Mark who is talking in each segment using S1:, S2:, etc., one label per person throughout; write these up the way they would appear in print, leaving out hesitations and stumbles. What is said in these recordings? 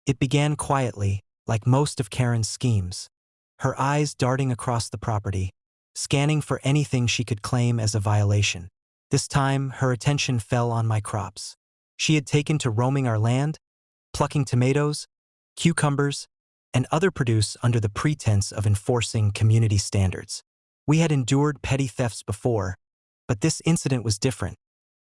S1: It began quietly, like most of Karen's schemes, her eyes darting across the property, scanning for anything she could claim as a violation. This time, her attention fell on my crops. She had taken to roaming our land, plucking tomatoes, cucumbers, and other produce under the pretense of enforcing community standards. We had endured petty thefts before, but this incident was different.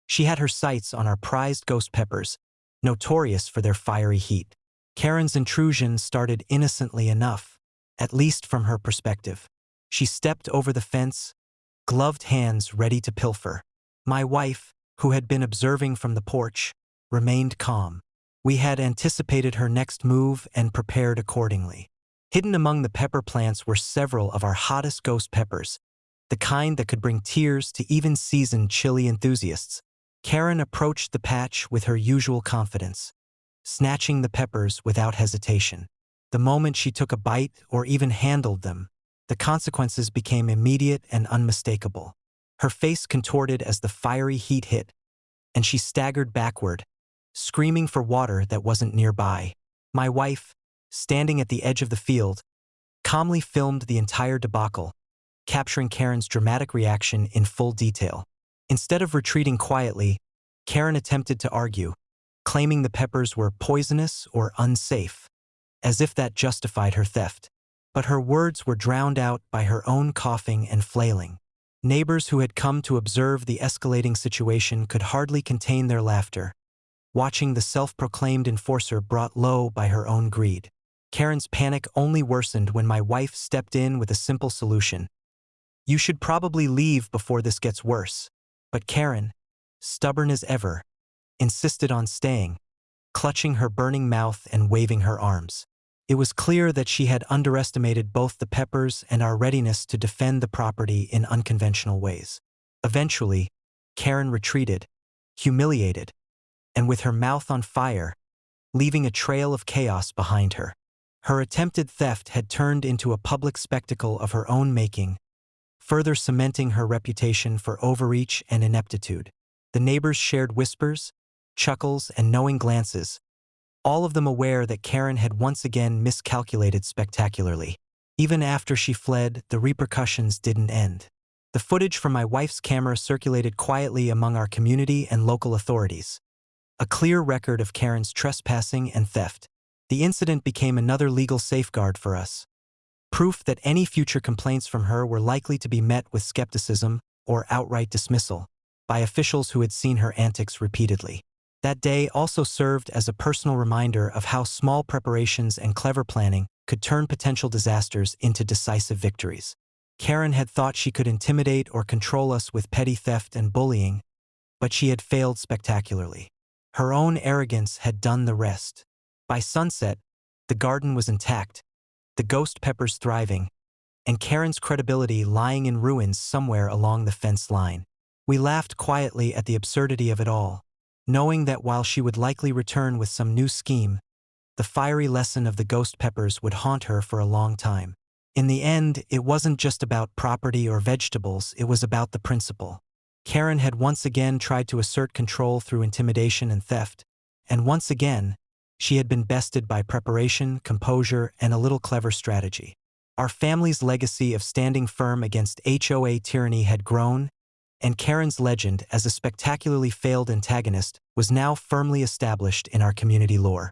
S1: She had her sights on our prized ghost peppers, notorious for their fiery heat. Karen's intrusion started innocently enough, at least from her perspective. She stepped over the fence, gloved hands ready to pilfer. My wife, who had been observing from the porch, remained calm. We had anticipated her next move and prepared accordingly. Hidden among the pepper plants were several of our hottest ghost peppers, the kind that could bring tears to even seasoned chili enthusiasts. Karen approached the patch with her usual confidence, snatching the peppers without hesitation. The moment she took a bite or even handled them, the consequences became immediate and unmistakable. Her face contorted as the fiery heat hit, and she staggered backward, screaming for water that wasn't nearby. My wife, standing at the edge of the field, calmly filmed the entire debacle, capturing Karen's dramatic reaction in full detail. Instead of retreating quietly, Karen attempted to argue, claiming the peppers were poisonous or unsafe, as if that justified her theft. But her words were drowned out by her own coughing and flailing. Neighbors who had come to observe the escalating situation could hardly contain their laughter, watching the self-proclaimed enforcer brought low by her own greed. Karen's panic only worsened when my wife stepped in with a simple solution. "You should probably leave before this gets worse." But Karen, stubborn as ever, insisted on staying, clutching her burning mouth and waving her arms. It was clear that she had underestimated both the peppers and our readiness to defend the property in unconventional ways. Eventually, Karen retreated, humiliated, and with her mouth on fire, leaving a trail of chaos behind her. Her attempted theft had turned into a public spectacle of her own making, further cementing her reputation for overreach and ineptitude. The neighbors shared whispers, chuckles, and knowing glances, all of them aware that Karen had once again miscalculated spectacularly. Even after she fled, the repercussions didn't end. The footage from my wife's camera circulated quietly among our community and local authorities, a clear record of Karen's trespassing and theft. The incident became another legal safeguard for us, proof that any future complaints from her were likely to be met with skepticism or outright dismissal by officials who had seen her antics repeatedly. That day also served as a personal reminder of how small preparations and clever planning could turn potential disasters into decisive victories. Karen had thought she could intimidate or control us with petty theft and bullying, but she had failed spectacularly. Her own arrogance had done the rest. By sunset, the garden was intact, the ghost peppers thriving, and Karen's credibility lying in ruins somewhere along the fence line. We laughed quietly at the absurdity of it all, knowing that while she would likely return with some new scheme, the fiery lesson of the ghost peppers would haunt her for a long time. In the end, it wasn't just about property or vegetables, it was about the principle. Karen had once again tried to assert control through intimidation and theft, and once again, she had been bested by preparation, composure, and a little clever strategy. Our family's legacy of standing firm against HOA tyranny had grown, and Karen's legend as a spectacularly failed antagonist was now firmly established in our community lore.